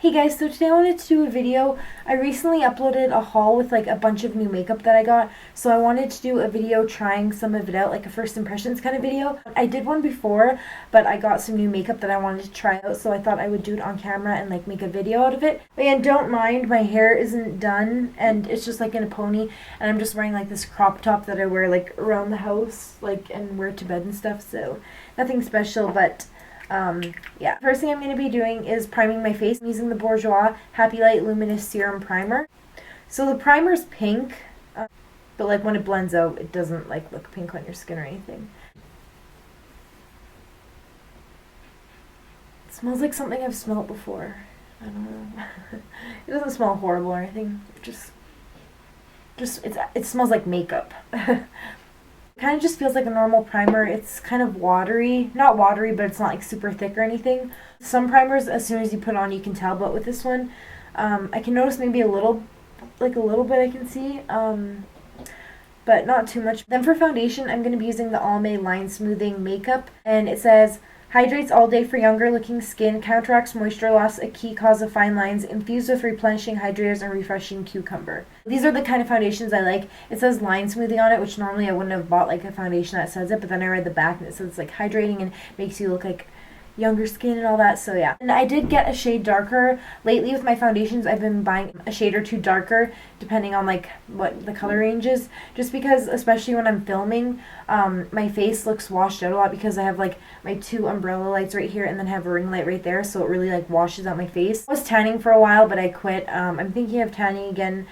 Hey guys, so today I wanted to do a video. I recently uploaded a haul with like a bunch of new makeup that I got, so I wanted to do a video trying some of it out, like a first impressions kind of video. I did one before, but I got some new makeup that I wanted to try out, so I thought I would do it on camera and like make a video out of it. And don't mind, my hair isn't done and it's just like in a pony, and I'm just wearing like this crop top that I wear like around the house, like, and wear to bed and stuff, so nothing special, but yeah. First thing I'm going to be doing is priming my face. I'm using the Bourjois Happy Light Luminous Serum Primer. So the primer's pink, but like when it blends out, it doesn't like look pink on your skin or anything. It smells like something I've smelled before. I don't know. It doesn't smell horrible or anything. It smells like makeup. Kind of just feels like a normal primer. It's kind of watery. Not watery, but it's not like super thick or anything. Some primers, as soon as you put on, you can tell, but with this one, I can notice maybe a little bit I can see, but not too much. Then for foundation, I'm going to be using the Almay Line Smoothing Makeup, and it says, hydrates all day for younger looking skin, counteracts moisture loss, a key cause of fine lines, infused with replenishing hydrators and refreshing cucumber. These are the kind of foundations I like. It says line smoothing on it, which normally I wouldn't have bought like a foundation that says it, but then I read the back and it says it's like hydrating and makes you look like younger skin and all that, so yeah. And I did get a shade darker. Lately with my foundations, I've been buying a shade or two darker depending on like what the color range is, just because especially when I'm filming, my face looks washed out a lot because I have like my two umbrella lights right here and then have a ring light right there, so it really like washes out my face. I was tanning for a while, but I quit. I'm thinking of tanning again,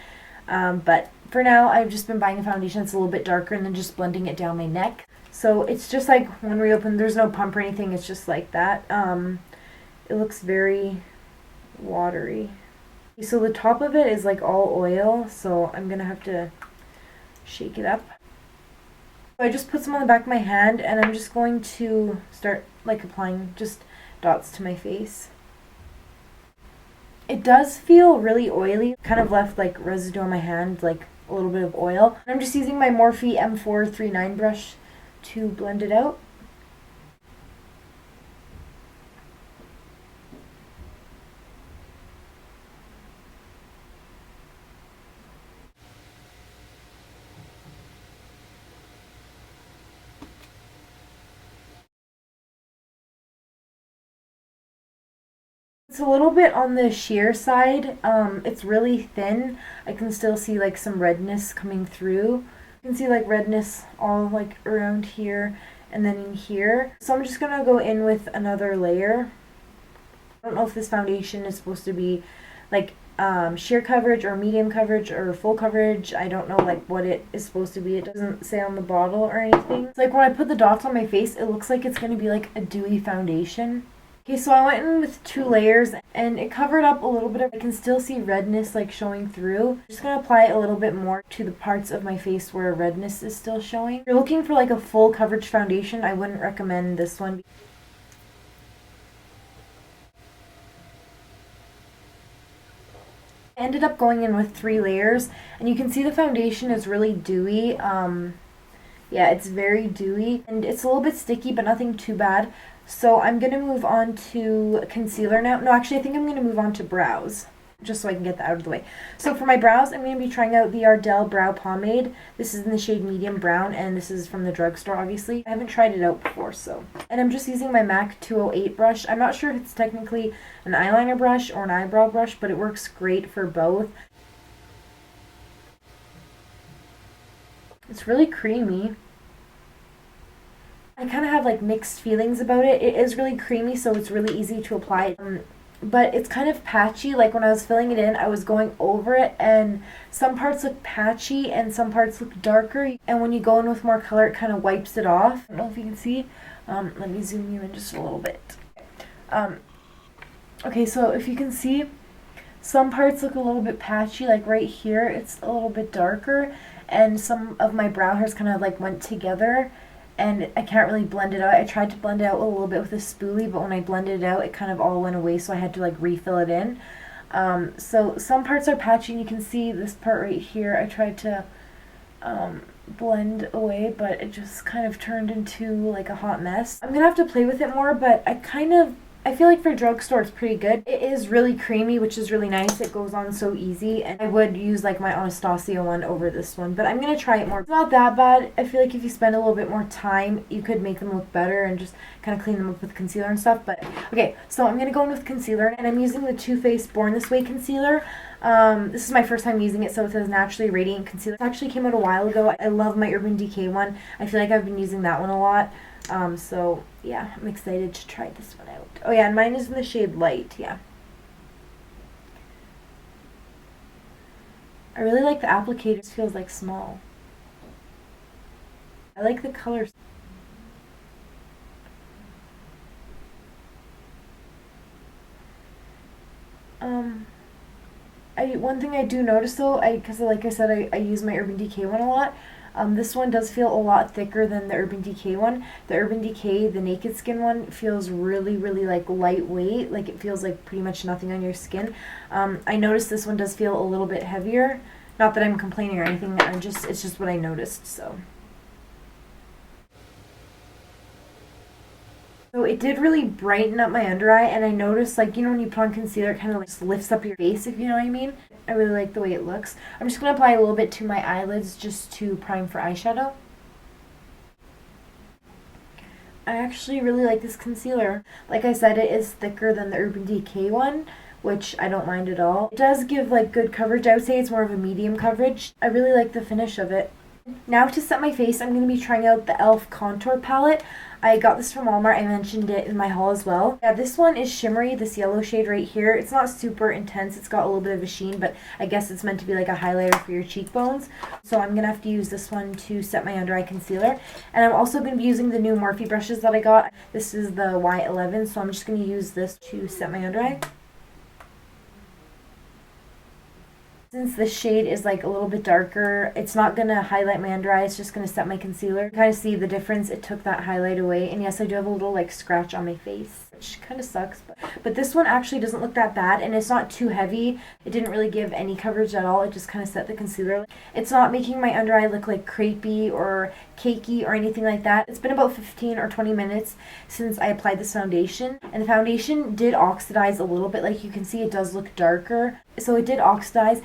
but for now I've just been buying a foundation that's a little bit darker and then just blending it down my neck. So it's just like when we open, there's no pump or anything, it's just like that. It looks very watery. So the top of it is like all oil, so I'm gonna have to shake it up. So I just put some on the back of my hand and I'm just going to start like applying just dots to my face. It does feel really oily, kind of left like residue on my hand, like a little bit of oil. I'm just using my Morphe M439 brush to blend it out. It's a little bit on the sheer side. It's really thin. I can still see like some redness coming through. You can see like redness all like around here and then in here. So I'm just gonna go in with another layer. I don't know if this foundation is supposed to be like sheer coverage or medium coverage or full coverage. I don't know like what it is supposed to be. It doesn't say on the bottle or anything. It's like when I put the dots on my face, it looks like it's gonna be like a dewy foundation. Okay, so I went in with 2 layers and it covered up a little bit. I can still see redness like showing through. I'm just going to apply it a little bit more to the parts of my face where redness is still showing. If you're looking for like a full coverage foundation, I wouldn't recommend this one. I ended up going in with 3 layers and you can see the foundation is really dewy. Yeah, it's very dewy and it's a little bit sticky, but nothing too bad. So I'm going to move on to concealer now. No, actually, I think I'm going to move on to brows, just so I can get that out of the way. So for my brows, I'm going to be trying out the Ardell Brow Pomade. This is in the shade Medium Brown, and this is from the drugstore, obviously. I haven't tried it out before, so. And I'm just using my MAC 208 brush. I'm not sure if it's technically an eyeliner brush or an eyebrow brush, but it works great for both. It's really creamy. I kind of have like mixed feelings about it. It is really creamy, so it's really easy to apply. But it's kind of patchy. Like when I was filling it in, I was going over it and some parts look patchy and some parts look darker. And when you go in with more color, it kind of wipes it off. I don't know if you can see. Let me zoom you in just a little bit. Okay, so if you can see, some parts look a little bit patchy. Like right here, it's a little bit darker. And some of my brow hairs kind of like went together. And I can't really blend it out. I tried to blend it out a little bit with a spoolie, but when I blended it out, it kind of all went away, so I had to like refill it in. So some parts are patchy, and you can see this part right here. I tried to blend away, but it just kind of turned into like a hot mess. I'm gonna have to play with it more, but I I feel like for drugstore it's pretty good. It is really creamy, which is really nice. It goes on so easy, and I would use like my Anastasia one over this one, but I'm gonna try it more. It's not that bad. I feel like if you spend a little bit more time, you could make them look better and just kind of clean them up with concealer and stuff. But okay, so I'm gonna go in with concealer, and I'm using the Too Faced Born This Way concealer. This is my first time using it, so it says Naturally Radiant Concealer. It actually came out a while ago. I love my Urban Decay one. I feel like I've been using that one a lot. So yeah, I'm excited to try this one out. Oh yeah, and mine is in the shade Light, yeah. I really like the applicator. It feels like small. I like the colors. One thing I do notice though, because like I said, I use my Urban Decay one a lot. This one does feel a lot thicker than the Urban Decay one. The Urban Decay, the Naked Skin one, feels really, really like lightweight. Like it feels like pretty much nothing on your skin. I noticed this one does feel a little bit heavier. Not that I'm complaining or anything. It's just what I noticed. So it did really brighten up my under eye, and I noticed, like, you know, when you put on concealer, it kind of like just lifts up your face, if you know what I mean. I really like the way it looks. I'm just going to apply a little bit to my eyelids just to prime for eyeshadow. I actually really like this concealer. Like I said, it is thicker than the Urban Decay one, which I don't mind at all. It does give like good coverage. I would say it's more of a medium coverage. I really like the finish of it. Now to set my face, I'm going to be trying out the e.l.f. Contour Palette. I got this from Walmart. I mentioned it in my haul as well. Yeah, this one is shimmery, this yellow shade right here. It's not super intense. It's got a little bit of a sheen, but I guess it's meant to be like a highlighter for your cheekbones. So I'm going to have to use this one to set my under eye concealer. And I'm also going to be using the new Morphe brushes that I got. This is the Y11, so I'm just going to use this to set my under eye. Since the shade is like a little bit darker, it's not going to highlight my under eye, it's just going to set my concealer. You kind of see the difference, it took that highlight away. And yes, I do have a little like scratch on my face, which kind of sucks. But this one actually doesn't look that bad, and it's not too heavy. It didn't really give any coverage at all, it just kind of set the concealer. It's not making my under eye look like crepey or cakey or anything like that. It's been about 15 or 20 minutes since I applied this foundation, and the foundation did oxidize a little bit. Like you can see, it does look darker. So it did oxidize,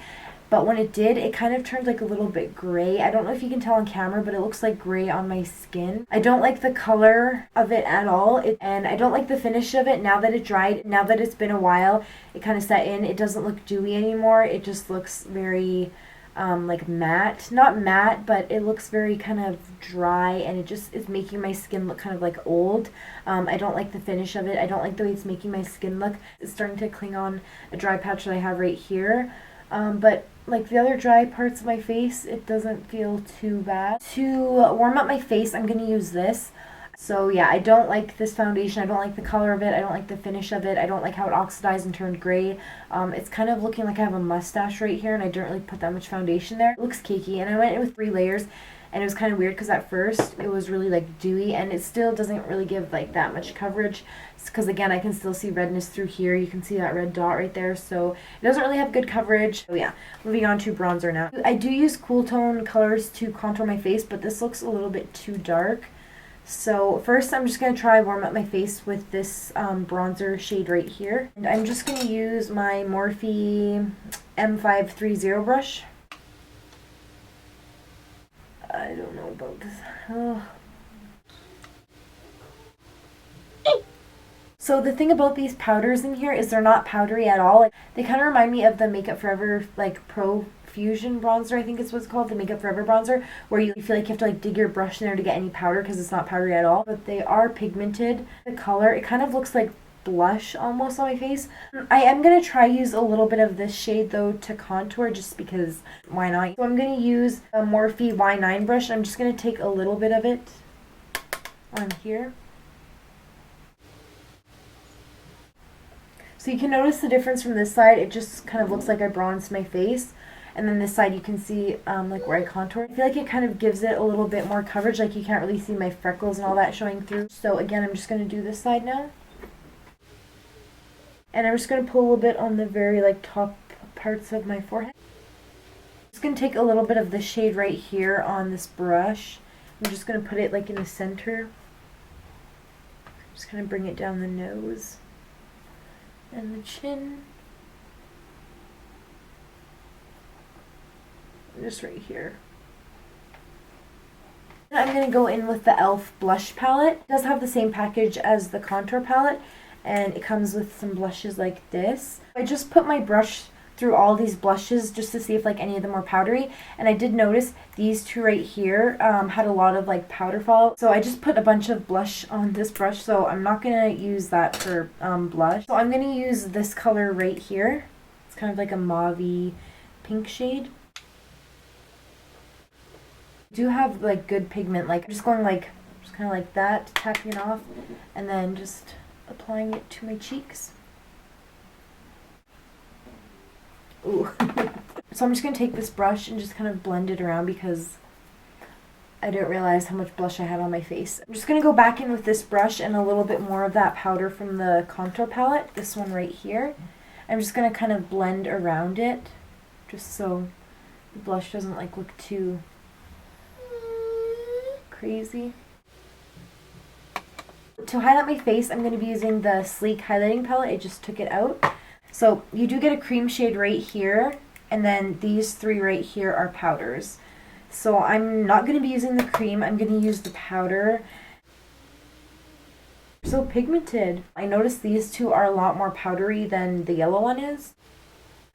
but when it did, it kind of turned like a little bit gray. I don't know if you can tell on camera, but it looks like gray on my skin. I don't like the color of it at all, and I don't like the finish of it. Now that it dried, now that it's been a while, it kind of set in. It doesn't look dewy anymore. It just looks very like matte. Not matte, but it looks very kind of dry, and it just is making my skin look kind of like old. I don't like the finish of it. I don't like the way it's making my skin look. It's starting to cling on a dry patch that I have right here. But like the other dry parts of my face, it doesn't feel too bad. To warm up my face, I'm going to use this. So yeah, I don't like this foundation. I don't like the color of it. I don't like the finish of it. I don't like how it oxidized and turned gray. It's kind of looking like I have a mustache right here, and I didn't really put that much foundation there. It looks cakey, and I went in with 3 layers. And it was kind of weird because at first it was really like dewy, and it still doesn't really give like that much coverage, because again, I can still see redness through here. You can see that red dot right there, so it doesn't really have good coverage. So yeah, moving on to bronzer now. I do use cool tone colors to contour my face, but this looks a little bit too dark. So first I'm just going to try warm up my face with this bronzer shade right here. And I'm just going to use my Morphe M530 brush. I don't know about this. Oh. So the thing about these powders in here is they're not powdery at all. They kind of remind me of the Makeup Forever like Pro Fusion bronzer, I think is what it's called, the Makeup Forever bronzer, where you feel like you have to like dig your brush in there to get any powder because it's not powdery at all. But they are pigmented. The color, it kind of looks like blush almost on my face. I am going to try use a little bit of this shade though to contour, just because why not. So I'm going to use a Morphe Y9 brush. I'm just going to take a little bit of it on here. So you can notice the difference from this side. It just kind of looks like I bronzed my face. And then this side you can see like where I contour. I feel like it kind of gives it a little bit more coverage. Like you can't really see my freckles and all that showing through. So again, I'm just going to do this side now. And I'm just going to put a little bit on the very like top parts of my forehead. I'm just going to take a little bit of the shade right here on this brush. I'm just going to put it like in the center. Just kind of bring it down the nose. And the chin. Just right here. I'm going to go in with the e.l.f. blush palette. It does have the same package as the contour palette, and it comes with some blushes like this. I just put my brush through all these blushes just to see if like any of them were powdery, and I did notice these two right here had a lot of like powder fallout, so I just put a bunch of blush on this brush, so I'm not going to use that for blush. So I'm going to use this color right here. It's kind of like a mauve-y pink shade. Do have like good pigment, like I'm just going like just kind of like that, tapping it off, and then just applying it to my cheeks. Ooh. So I'm just gonna take this brush and just kind of blend it around because I didn't realize how much blush I had on my face. I'm just gonna go back in with this brush and a little bit more of that powder from the contour palette, this one right here. I'm just gonna kind of blend around it just so the blush doesn't like look too crazy. To highlight my face, I'm going to be using the Sleek highlighting palette. I just took it out. So you do get a cream shade right here, and then these three right here are powders. So I'm not going to be using the cream, I'm going to use the powder. So pigmented. I noticed these two are a lot more powdery than the yellow one is.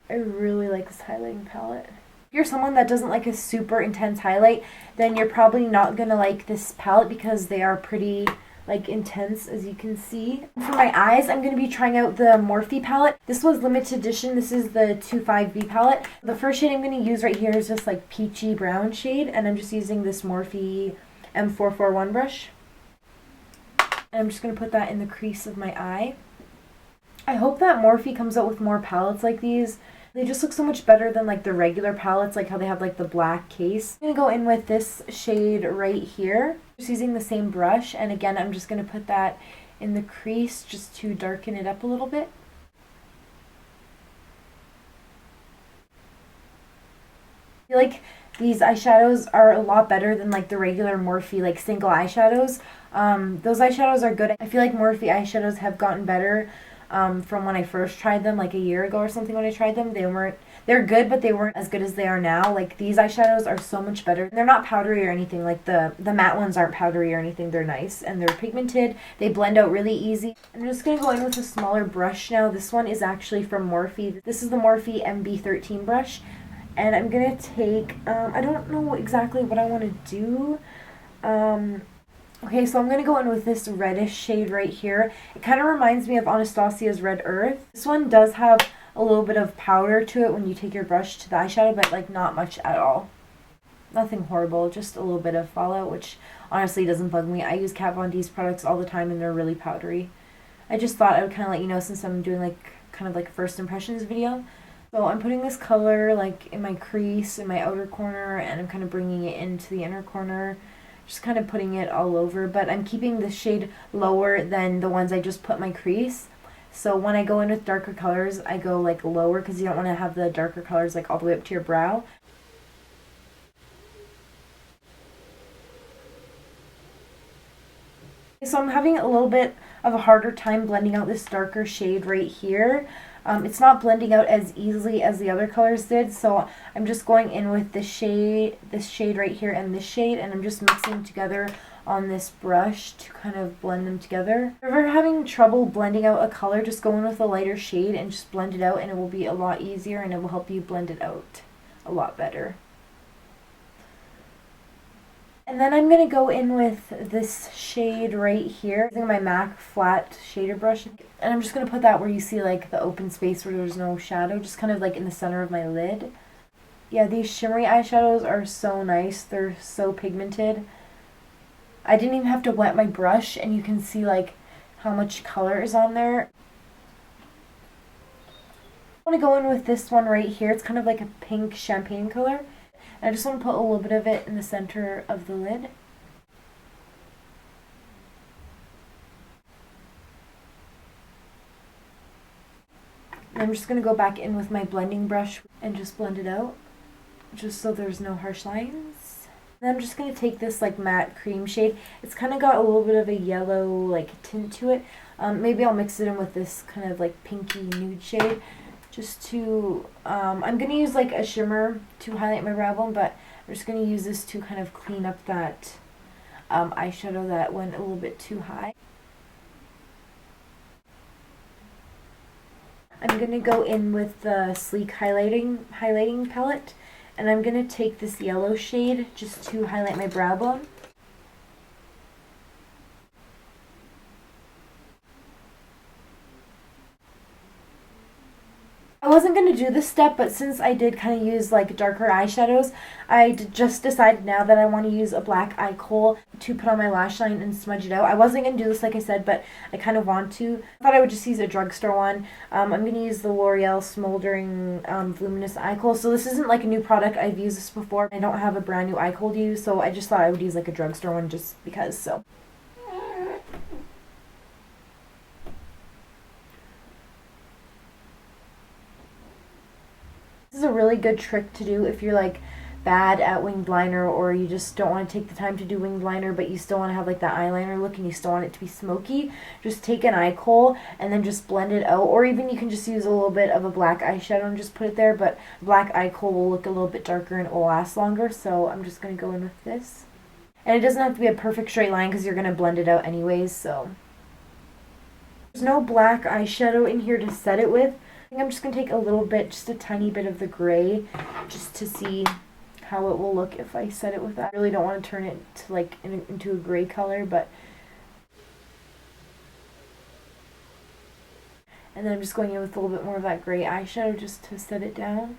I really like this highlighting palette. If you're someone that doesn't like a super intense highlight, then you're probably not gonna like this palette because they are pretty like intense, as you can see. For my eyes, I'm gonna be trying out the Morphe palette. This was limited edition. This is the 25B palette. The first shade I'm gonna use right here is this like peachy brown shade, and I'm just using this Morphe M441 brush. And I'm just gonna put that in the crease of my eye. I hope that Morphe comes out with more palettes like these. They just look so much better than like the regular palettes, like how they have like the black case. I'm going to go in with this shade right here. Just using the same brush, and again I'm just going to put that in the crease just to darken it up a little bit. I feel like these eyeshadows are a lot better than like the regular Morphe like single eyeshadows. Those eyeshadows are good. I feel like Morphe eyeshadows have gotten better from when I first tried them, like a year ago or something. When I tried them, they're good, but they weren't as good as they are now. Like these eyeshadows are so much better. They're not powdery or anything. Like the matte ones aren't powdery or anything. They're nice and they're pigmented. They blend out really easy. I'm just gonna go in with a smaller brush now. This one is actually from Morphe. This is the Morphe MB13 brush, and I'm gonna take I don't know exactly what I want to do. Okay, so I'm going to go in with this reddish shade right here. It kind of reminds me of Anastasia's Red Earth. This one does have a little bit of powder to it when you take your brush to the eyeshadow, but like not much at all. Nothing horrible, just a little bit of fallout, which honestly doesn't bug me. I use Kat Von D's products all the time and they're really powdery. I just thought I would kind of let you know since I'm doing like kind of like a first impressions video. So I'm putting this color like in my crease, in my outer corner, and I'm kind of bringing it into the inner corner. Just kind of putting it all over, but I'm keeping the shade lower than the ones I just put in my crease. So when I go in with darker colors, I go like lower because you don't want to have the darker colors like all the way up to your brow. So I'm having a little bit of a harder time blending out this darker shade right here. It's not blending out as easily as the other colors did, so I'm just going in with this shade right here and this shade, and I'm just mixing together on this brush to kind of blend them together. If you're having trouble blending out a color, just go in with a lighter shade and just blend it out, and it will be a lot easier and it will help you blend it out a lot better. And then I'm going to go in with this shade right here, using my MAC flat shader brush. And I'm just going to put that where you see like the open space where there's no shadow, just kind of like in the center of my lid. Yeah, these shimmery eyeshadows are so nice. They're so pigmented. I didn't even have to wet my brush, and you can see like how much color is on there. I want to go in with this one right here. It's kind of like a pink champagne color. I just want to put a little bit of it in the center of the lid. And I'm just going to go back in with my blending brush and just blend it out, just so there's no harsh lines. And I'm just going to take this like matte cream shade. It's kind of got a little bit of a yellow like tint to it. Maybe I'll mix it in with this kind of like pinky nude shade just to, I'm going to use like a shimmer to highlight my brow bone, but I'm just going to use this to kind of clean up that eyeshadow that went a little bit too high. I'm going to go in with the Sleek highlighting palette, and I'm going to take this yellow shade just to highlight my brow bone. I wasn't going to do this step, but since I did kind of use like darker eyeshadows, I just decided now that I want to use a black eye kohl to put on my lash line and smudge it out. I wasn't going to do this like I said, but I kind of want to. I thought I would just use a drugstore one. I'm going to use the L'Oreal Smoldering Voluminous Eye Kohl. So this isn't like a new product. I've used this before. I don't have a brand new eye kohl to use, so I just thought I would use like a drugstore one just because. So. This is a really good trick to do if you're like bad at winged liner, or you just don't want to take the time to do winged liner but you still want to have like that eyeliner look and you still want it to be smoky. Just take an eye kohl and then just blend it out, or even you can just use a little bit of a black eyeshadow and just put it there, but black eye kohl will look a little bit darker and it will last longer. So I'm just going to go in with this, and it doesn't have to be a perfect straight line because you're going to blend it out anyways. So there's no black eyeshadow in here to set it with. I think I'm just going to take a little bit, just a tiny bit of the gray, just to see how it will look if I set it with that. I really don't want to turn it to like into a gray color, but... And then I'm just going in with a little bit more of that gray eyeshadow just to set it down.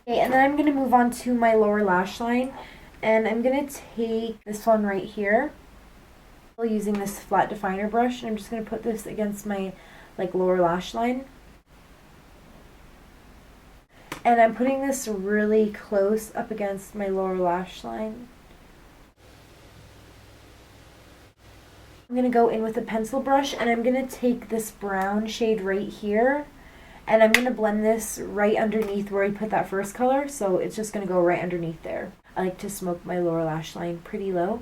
Okay, and then I'm going to move on to my lower lash line, and I'm going to take this one right here, using this flat definer brush, and I'm just going to put this against my like lower lash line, and I'm putting this really close up against my lower lash line. I'm going to go in with a pencil brush, and I'm going to take this brown shade right here, and I'm going to blend this right underneath where I put that first color, so it's just going to go right underneath there. I like to smoke my lower lash line pretty low.